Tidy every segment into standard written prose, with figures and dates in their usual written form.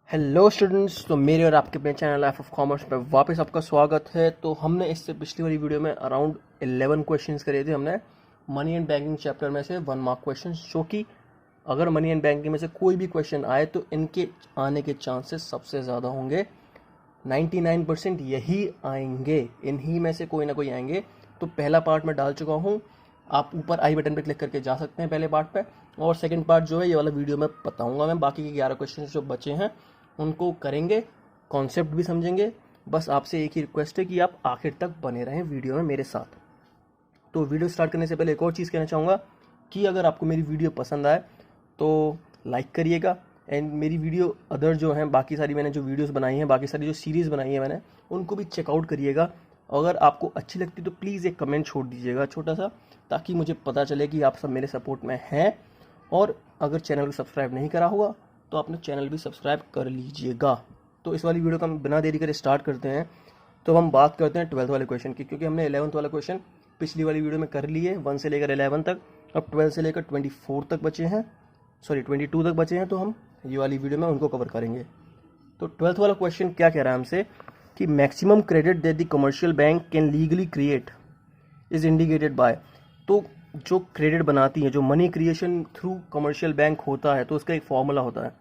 Hello students, तो मेरे और आपके अपने चैनल लाइफ ऑफ कॉमर्स पे वापस आपका स्वागत है। तो हमने इससे पिछली वाली वीडियो में अराउंड 11 क्वेश्चंस करे थे। हमने मनी एंड बैंकिंग चैप्टर में से 1 मार्क क्वेश्चंस, जो कि अगर मनी एंड बैंकिंग में से कोई भी क्वेश्चन आए तो इनके आने के चांसेस सबसे ज़्यादा होंगे। 99% यही आएंगे, इन्हीं में से कोई ना कोई आएंगे। तो पहला पार्ट मैं डाल चुका हूँ, आप ऊपर आई बटन पे क्लिक करके जा सकते हैं पहले पार्ट पे। और सेकंड पार्ट जो है ये वाला वीडियो में बताऊंगा। मैं बाकी के 11 क्वेश्चन जो बचे हैं उनको करेंगे, कॉन्सेप्ट भी समझेंगे। बस आपसे एक ही रिक्वेस्ट है कि आप आखिर तक बने रहें वीडियो में मेरे साथ। तो वीडियो स्टार्ट करने से पहले एक और चीज़ कहना चाहूँगा कि अगर आपको मेरी वीडियो पसंद आए तो लाइक करिएगा। एंड मेरी वीडियो अदर जो हैं, बाकी सारी मैंने जो वीडियोस बनाई हैं, बाकी सारी जो सीरीज़ बनाई है मैंने, उनको भी चेकआउट करिएगा। अगर आपको अच्छी लगती तो प्लीज़ एक कमेंट छोड़ दीजिएगा छोटा सा, ताकि मुझे पता चले कि आप सब मेरे सपोर्ट में हैं। और अगर चैनल को सब्सक्राइब नहीं करा हुआ तो आपने चैनल भी सब्सक्राइब कर लीजिएगा। तो इस वाली वीडियो का हम बिना देरी करे स्टार्ट करते हैं। तो हम बात करते हैं 12th वाले क्वेश्चन की, क्योंकि हमने 11th वाला क्वेश्चन पिछली वाली वीडियो में कर लिए 1 से लेकर 11 तक। अब 12 से लेकर 24 तक बचे हैं, सॉरी 22 तक बचे हैं। तो हम ये वाली वीडियो में उनको कवर करेंगे। तो 12th वाला क्वेश्चन क्या कह रहा है हमसे कि maximum credit that the commercial bank can legally create is indicated by. तो जो क्रेडिट बनाती है, जो money creation through commercial bank होता है, तो उसका एक फॉर्मूला होता है।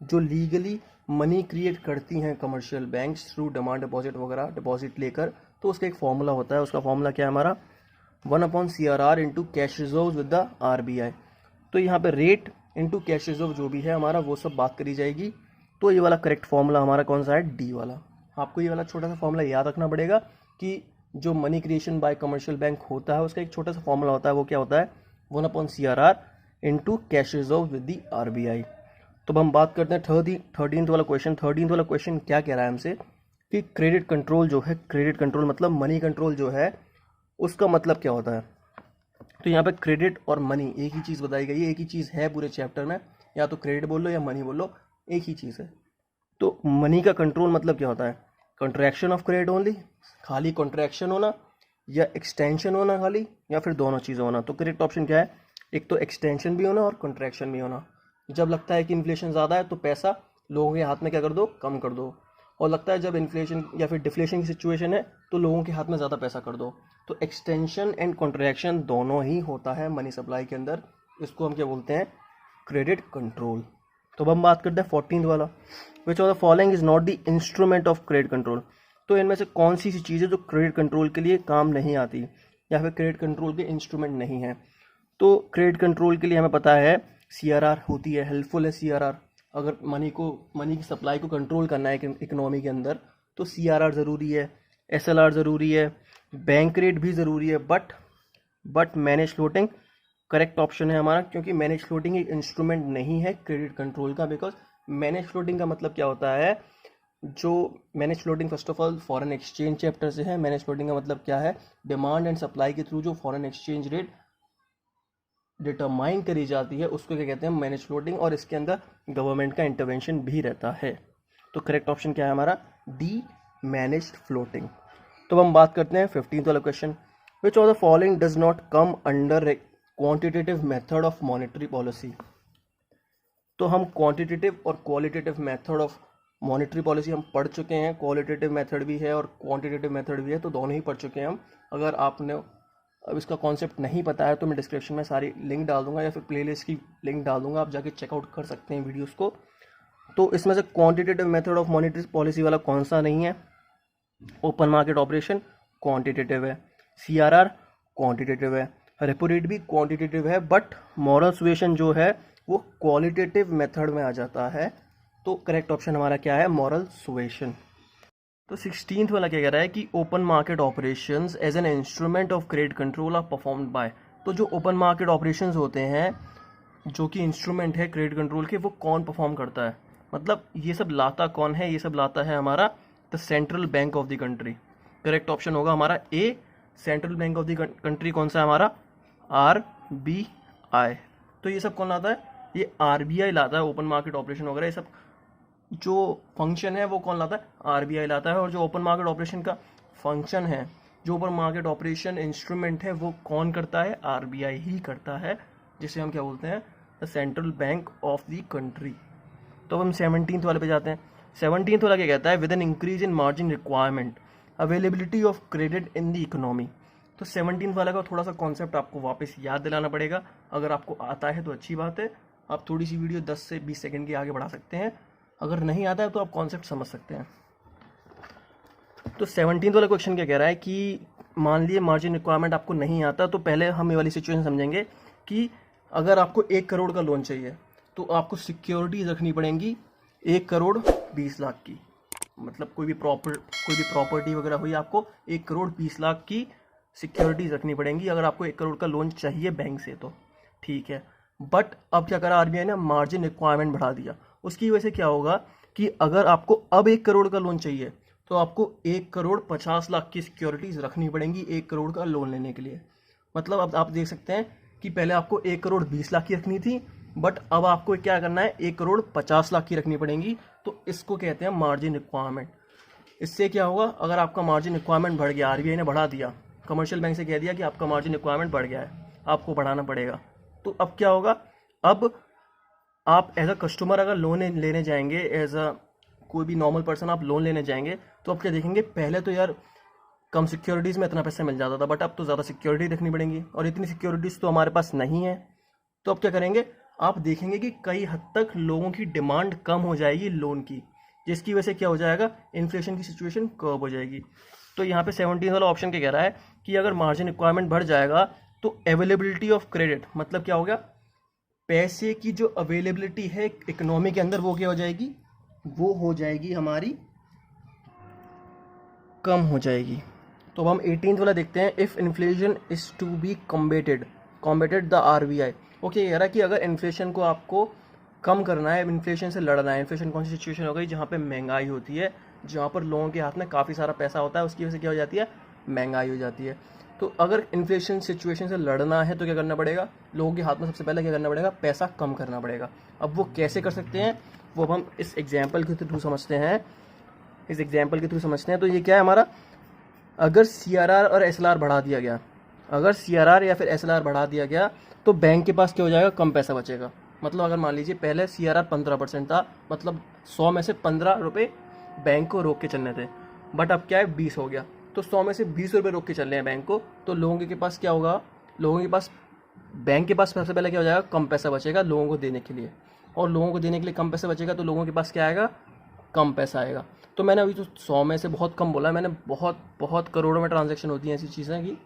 जो लीगली मनी क्रिएट करती हैं commercial banks through demand deposit वगैरह, डिपॉजिट लेकर, तो उसका एक फॉर्मूला होता है। उसका फॉर्मूला क्या है हमारा? 1/CRR into cash reserve with the RBI। तो यहाँ पे रेट इंटू कैश रिजर्व जो भी है हमारा, वो सब बात करी जाएगी। तो ये वाला करेक्ट फॉर्मूला हमारा कौन सा है? डी वाला। आपको ये वाला छोटा सा फॉर्मूला याद रखना पड़ेगा कि जो money creation bye commercial bank होता है उसका एक छोटा सा फॉर्मूला होता है। वो क्या होता है? 1/CRR into cash reserve with the RBI। तो अब हम बात करते हैं 13th वाला क्वेश्चन। 13th वाला क्वेश्चन क्या कह रहा है हमसे कि क्रेडिट कंट्रोल जो है, क्रेडिट कंट्रोल मतलब मनी कंट्रोल जो है, उसका मतलब क्या होता है? तो यहाँ पे क्रेडिट और मनी एक ही चीज़ बताई गई है, एक ही चीज़ है पूरे चैप्टर में। या तो क्रेडिट बोल लो या मनी बोल लो, एक ही चीज़ है। तो मनी का कंट्रोल मतलब क्या होता है? कंट्रैक्शन ऑफ क्रेडिट ओनली, खाली कंट्रैक्शन होना, या एक्सटेंशन होना खाली, या फिर दोनों चीज़ें होना। तो करेक्ट ऑप्शन क्या है? एक तो एक्सटेंशन भी होना और कंट्रैक्शन भी होना। जब लगता है कि इन्फ्लेशन ज़्यादा है तो पैसा लोगों के हाथ में क्या कर दो? कम कर दो। और लगता है जब इन्फ्लेशन या फिर डिफ्लेशन की सिचुएशन है तो लोगों के हाथ में ज़्यादा पैसा कर दो। तो एक्सटेंशन एंड कंट्रैक्शन दोनों ही होता है मनी सप्लाई के अंदर। इसको हम क्या बोलते हैं? Credit control. तो अब हम बात करते हैं 14th वाला, which of the following is not the instrument of credit control. तो इनमें से कौन सी चीज़ है जो क्रेडिट कंट्रोल के लिए काम नहीं आती या फिर क्रेडिट कंट्रोल के इंस्ट्रूमेंट नहीं है? तो क्रेडिट कंट्रोल के लिए हमें पता है CRR होती है, हेल्पफुल है CRR। अगर मनी की सप्लाई को कंट्रोल करना है इकोनॉमी के अंदर तो CRR ज़रूरी है, SLR ज़रूरी है, बैंक रेट भी ज़रूरी है। But manage floating correct option है हमारा, क्योंकि मैनेज फ्लोटिंग एक इंस्ट्रूमेंट नहीं है क्रेडिट कंट्रोल का। बिकॉज मैनेज फ्लोटिंग का मतलब क्या होता है? जो manage floating first of all foreign exchange chapter से है। मैनेज फ्लोटिंग का मतलब क्या है? डिमांड एंड सप्लाई के थ्रू जो फॉरेन एक्सचेंज रेट डिटरमाइन करी जाती है उसको क्या कहते हैं? Manage floating. और इसके अंदर गवर्नमेंट का इंटरवेंशन भी रहता है। तो करेक्ट ऑप्शन क्या है हमारा? D, managed floating. तो हम बात करते हैं 15th वाला question, which of the following does not come under quantitative method of monetary policy. तो हम क्वांटिटेटिव और qualitative method of monetary policy हम पढ़ चुके हैं। क्वालिटेटिव मेथड भी है और क्वांटिटेटिव मेथड भी है, तो दोनों ही पढ़ चुके हैं हम। अगर आपने अब इसका कॉन्सेप्ट नहीं पता है तो मैं डिस्क्रिप्शन में सारी लिंक डाल दूंगा या फिर प्लेलिस्ट की लिंक डाल दूंगा, आप जाके चेकआउट कर सकते हैं वीडियोस को। तो इसमें से quantitative method of monetary policy वाला कौन सा नहीं है? ओपन मार्केट ऑपरेशन क्वांटिटेटिव है, CRR क्वांटिटेटिव है, रेपो रेट भी क्वांटिटेटिव है, बट मॉरल सुएशन जो है वो क्वालिटेटिव मेथड में आ जाता है। तो करेक्ट ऑप्शन हमारा क्या है? Moral suasion. तो 16th वाला क्या कह रहा है कि open market operations as an instrument of credit control are performed by. तो जो ओपन मार्केट ऑपरेशंस होते हैं जो कि इंस्ट्रूमेंट है क्रेडिट कंट्रोल के, वो कौन परफॉर्म करता है? मतलब ये सब लाता कौन है? ये सब लाता है हमारा the central bank of the country. Correct option होगा हमारा A, central bank of the country. कौन सा है हमारा? RBI। तो ये सब कौन लाता है? ये RBI लाता है। ओपन मार्केट ऑपरेशन वगैरह ये सब जो फंक्शन है वो कौन लाता है? RBI लाता है। और जो ओपन मार्केट ऑपरेशन का फंक्शन है, जो ओपन मार्केट ऑपरेशन इंस्ट्रूमेंट है, वो कौन करता है? RBI ही करता है, जिसे हम क्या बोलते हैं? The central bank of the country. तो अब हम 17th वाले पे जाते हैं। 17 वाला क्या कहता है, with an increase in margin requirement availability of credit in the economy. तो 17 वाला का थोड़ा सा कॉन्सेप्ट आपको वापस याद दिलाना पड़ेगा। अगर आपको आता है तो अच्छी बात है, आप थोड़ी सी वीडियो 10 से 20 सेकंड के आगे बढ़ा सकते हैं। अगर नहीं आता है तो आप कॉन्सेप्ट समझ सकते हैं। तो 17 वाला क्वेश्चन क्या कह रहा है कि मान लिए मार्जिन रिक्वायरमेंट आपको नहीं आता, तो पहले हम ये वाली सिचुएशन समझेंगे कि अगर आपको 1 करोड़ का लोन चाहिए तो आपको सिक्योरिटीज रखनी पड़ेंगी 1 करोड़ 20 लाख की। मतलब कोई भी प्रॉपर्टी वगैरह हुई, आपको 1 करोड़ 20 लाख की सिक्योरिटीज रखनी पड़ेंगी अगर आपको 1 करोड़ का लोन चाहिए बैंक से तो। ठीक है, बट अब क्या करा आरबीआई ने, मार्जिन रिक्वायरमेंट बढ़ा दिया। उसकी वजह से क्या होगा कि अगर आपको अब 1 करोड़ का लोन चाहिए तो आपको 1 करोड़ 50 लाख की सिक्योरिटीज रखनी पड़ेंगी 1 करोड़ का लोन लेने के लिए। मतलब अब आप देख सकते हैं कि पहले आपको 1 करोड़ 20 लाख की रखनी थी, बट अब आपको क्या करना है, 1 करोड़ 50 लाख की रखनी पड़ेंगी। तो इसको कहते हैं मार्जिन रिक्वायरमेंट। इससे क्या होगा, अगर आपका मार्जिन रिक्वायरमेंट बढ़ गया, आरबीआई ने बढ़ा दिया, कमर्शियल बैंक से कह दिया कि आपका मार्जिन रिक्वायरमेंट बढ़ गया है, आपको बढ़ाना पड़ेगा, तो अब क्या होगा, अब आप एज अ कस्टमर अगर लोन लेने जाएंगे, एज अ कोई भी नॉर्मल पर्सन आप लोन लेने जाएंगे, तो आप क्या देखेंगे, पहले तो यार कम सिक्योरिटीज़ में इतना पैसा मिल जाता था, बट अब तो ज़्यादा सिक्योरिटी रखनी पड़ेंगी और इतनी सिक्योरिटीज़ तो हमारे पास नहीं है। तो अब क्या करेंगे, आप देखेंगे कि कई हद तक लोगों की डिमांड कम हो जाएगी लोन की, जिसकी वजह से क्या हो जाएगा, इन्फ्लेशन की सिचुएशन कर्व हो जाएगी। तो यहाँ पे 17 वाला ऑप्शन क्या कह रहा है कि अगर मार्जिन रिक्वायरमेंट बढ़ जाएगा तो अवेलेबिलिटी ऑफ क्रेडिट, मतलब क्या हो गया, पैसे की जो अवेलेबिलिटी है इकोनॉमी के अंदर वो क्या हो जाएगी, वो हो जाएगी हमारी कम हो जाएगी। तो अब हम 18 वाला देखते हैं, if inflation is to be combated the RBI. Okay, कह रहा है कि अगर इन्फ्लेशन को आपको कम करना है, इन्फ्लेशन से लड़ना है। इन्फ्लेशन कौन सी सिचुएशन हो गई, जहाँ पे महंगाई होती है, जहाँ पर लोगों के हाथ में काफ़ी सारा पैसा होता है, उसकी वजह से क्या हो जाती है, महंगाई हो जाती है। तो अगर इन्फ्लेशन सिचुएशन से लड़ना है तो क्या करना पड़ेगा, लोगों के हाथ में सबसे पहले क्या करना पड़ेगा, पैसा कम करना पड़ेगा। अब वो कैसे कर सकते हैं, वो अब हम इस एग्जाम्पल के थ्रू समझते हैं। तो ये क्या है हमारा, अगर CRR और SLR बढ़ा दिया गया, अगर CRR या फिर SLR बढ़ा दिया गया तो बैंक के पास क्या हो जाएगा, कम पैसा बचेगा। मतलब अगर मान लीजिए पहले CRR 15% था, मतलब 100 में से 15 रुपये बैंक को रोक के चलने थे, बट अब क्या है 20 हो गया, तो 100 में से 20 रुपये रोक के चल रहे हैं बैंक को, तो लोगों के पास क्या होगा, बैंक के पास सबसे पहले क्या हो जाएगा, कम पैसा बचेगा लोगों को देने के लिए, और लोगों को देने के लिए कम पैसा बचेगा तो लोगों के पास क्या आएगा, कम पैसा आएगा। तो मैंने अभी तो 100 में से बहुत कम बोला, मैंने बहुत करोड़ों में ट्रांजैक्शन होती हैं ऐसी चीज़ें की,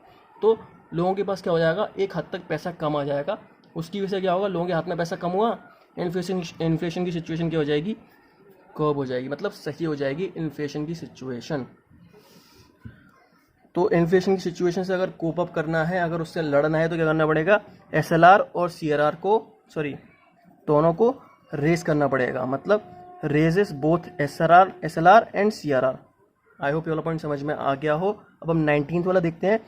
तो लोगों के पास क्या हो जाएगा, एक हद तक पैसा कम आ जाएगा। उसकी वजह से क्या होगा, लोगों के हाथ में पैसा कम हुआ, इन्फ्लेशन की सिचुएशन क्या हो जाएगी, कर्व हो जाएगी, मतलब सही हो जाएगी इन्फ्लेशन की सिचुएशन। तो इन्फ्लेशन की सिचुएशन से अगर कोप अप करना है, अगर उससे लड़ना है, तो क्या करना पड़ेगा, SLR और CRR को दोनों को रेस करना पड़ेगा। मतलब raises both SLR and CRR। I hope ये वाला पॉइंट समझ में आ गया हो। अब हम 19th वाला देखते हैं,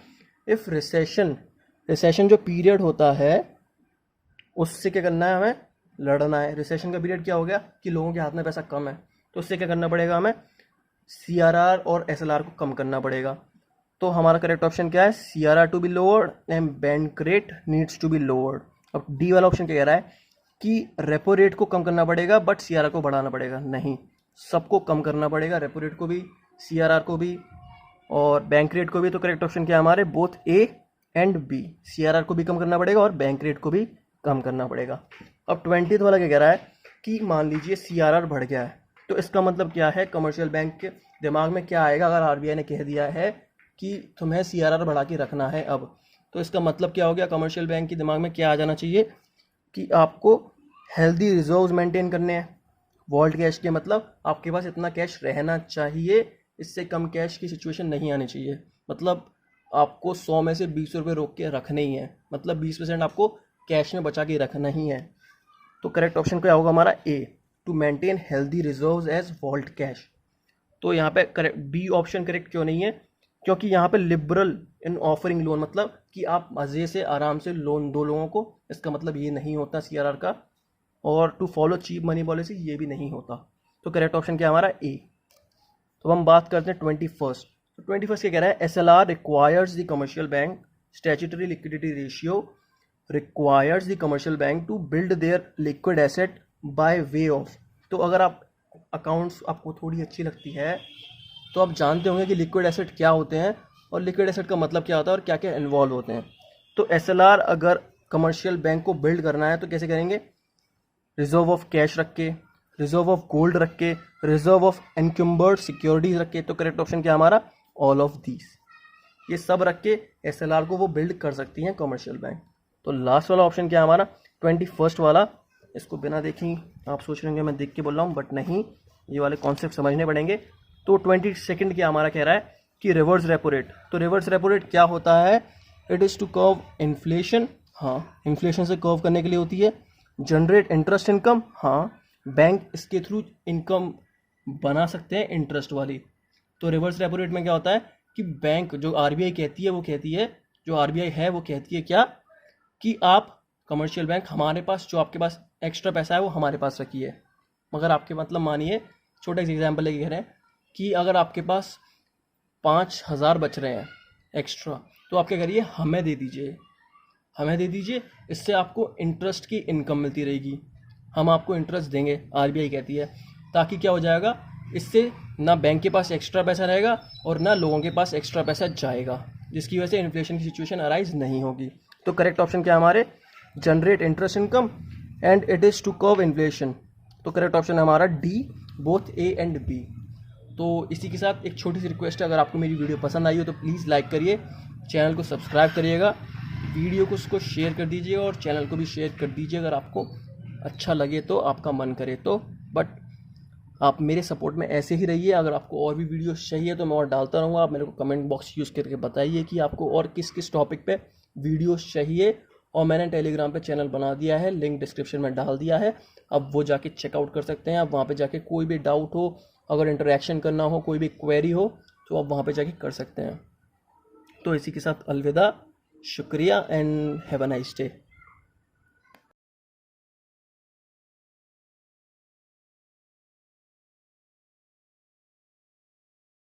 इफ़ रिसेशन जो पीरियड होता है उससे क्या करना है, हमें लड़ना है। रिसेशन का पीरियड क्या हो गया कि लोगों के हाथ में पैसा कम है, तो उससे क्या करना पड़ेगा, हमें CRR और SLR को कम करना पड़ेगा। तो हमारा करेक्ट ऑप्शन क्या है, CRR to be lowered and bank rate needs to be lowered. अब डी वाला ऑप्शन क्या कह रहा है कि रेपो रेट को कम करना पड़ेगा बट CRR को बढ़ाना पड़ेगा। नहीं, सबको कम करना पड़ेगा, रेपो रेट को भी, CRR को भी और बैंक रेट को भी। तो करेक्ट ऑप्शन क्या है हमारे, both A and B। CRR को भी कम करना पड़ेगा और बैंक रेट को भी कम करना पड़ेगा। अब 20th वाला क्या कह रहा है कि मान लीजिए CRR बढ़ गया है, तो इसका मतलब क्या है, कमर्शियल बैंक के दिमाग में क्या आएगा, अगर RBI ने कह दिया है कि तुम्हें CRR बढ़ा के रखना है अब, तो इसका मतलब क्या हो गया, कमर्शियल बैंक के दिमाग में क्या आ जाना चाहिए कि आपको हेल्दी रिजर्व्स मेंटेन करने हैं। वॉल्ट कैश के मतलब आपके पास इतना कैश रहना चाहिए, इससे कम कैश की सिचुएशन नहीं आनी चाहिए। मतलब आपको 100 में से 20 रुपये रोक के रखने ही है, मतलब 20% आपको कैश में बचा के रखना ही है। तो करेक्ट ऑप्शन क्या होगा हमारा, A, to maintain healthy reserves as vault cash. तो यहाँ पे करेक्ट B ऑप्शन करेक्ट क्यों नहीं है, क्योंकि यहाँ पे लिबरल इन ऑफरिंग लोन, मतलब कि आप मज़े से आराम से लोन दो लोगों को, इसका मतलब ये नहीं होता CRR का। और to follow cheap money policy, ये भी नहीं होता। तो करेक्ट ऑप्शन क्या हमारा, A। तो हम बात करते हैं 21st। तो 21st क्या कह रहा है, SLR requires the commercial bank statutory liquidity ratio requires the commercial bank to build their liquid asset by way of. तो अगर आप अकाउंट्स आपको थोड़ी अच्छी लगती है तो आप जानते होंगे कि लिक्विड एसेट क्या होते हैं और लिक्विड एसेट का मतलब क्या होता है और क्या क्या इन्वॉल्व होते हैं। तो एसएलआर अगर कमर्शियल बैंक को बिल्ड करना है तो कैसे करेंगे? रिजर्व ऑफ कैश रख के, रिजर्व ऑफ गोल्ड रख के, रिजर्व ऑफ एनक्यूम्बर्ड सिक्योरिटीज रख के। तो करेक्ट ऑप्शन क्या हमारा? All of these. ये सब रख के एसएलआर को वो बिल्ड कर सकती हैं कमर्शियल बैंक। तो लास्ट वाला ऑप्शन क्या है हमारा? 21st वाला। इसको बिना देखें आप सोच रहे होंगे मैं देख के बोल रहा हूँ, बट नहीं, ये वाले कॉन्सेप्ट समझने पड़ेंगे। तो 22nd क्या हमारा कह रहा है कि रिवर्स रेपो रेट। तो रिवर्स रेपो रेट क्या होता है? It is to curve inflation. हाँ, इन्फ्लेशन से कर्व करने के लिए होती है। Generate interest income. हाँ, बैंक इसके थ्रू इनकम बना सकते हैं इंटरेस्ट वाली। तो रिवर्स रेपो रेट में क्या होता है कि बैंक जो आरबीआई कहती है वो कहती है, जो आरबीआई है वो कहती है क्या कि आप कमर्शियल बैंक हमारे पास जो आपके पास एक्स्ट्रा पैसा है वो हमारे पास रखिए। मगर आपके मतलब मानिए छोटा सा एग्जांपल लेके कह रहे हैं कि अगर आपके पास 5,000 बच रहे हैं एक्स्ट्रा तो आप क्या करिए, हमें दे दीजिए, हमें दे दीजिए, इससे आपको इंटरेस्ट की इनकम मिलती रहेगी, हम आपको इंटरेस्ट देंगे, आरबीआई कहती है। ताकि क्या हो जाएगा, इससे ना बैंक के पास एक्स्ट्रा पैसा रहेगा और ना लोगों के पास एक्स्ट्रा पैसा जाएगा, जिसकी वजह से इन्फ्लेशन की सिचुएशन अराइज नहीं होगी। तो करेक्ट ऑप्शन क्या है हमारे? Generate interest income and it is to curve inflation. तो करेक्ट ऑप्शन है हमारा D, both A and B. तो इसी के साथ एक छोटी सी रिक्वेस्ट है, अगर आपको मेरी वीडियो पसंद आई हो तो प्लीज़ लाइक करिए, चैनल को सब्सक्राइब करिएगा, वीडियो को उसको शेयर कर दीजिए और चैनल को भी शेयर कर दीजिए अगर आपको अच्छा लगे तो, आपका मन करे तो। बट आप मेरे सपोर्ट में ऐसे ही रहिए। अगर आपको और भी वीडियो चाहिए तो मैं और डालता रहूँगा। आप मेरे को कमेंट बॉक्स यूज़ करके बताइए कि आपको और किस किस टॉपिक पे वीडियो चाहिए। और मैंने टेलीग्राम पे चैनल बना दिया है, लिंक डिस्क्रिप्शन में डाल दिया है, अब वो जाके चेकआउट कर सकते हैं। आप वहाँ पे जाके कोई भी डाउट हो, अगर इंटरेक्शन करना हो, कोई भी क्वेरी हो तो आप वहाँ पे जाके कर सकते हैं। तो इसी के साथ अलविदा, शुक्रिया and have a nice day.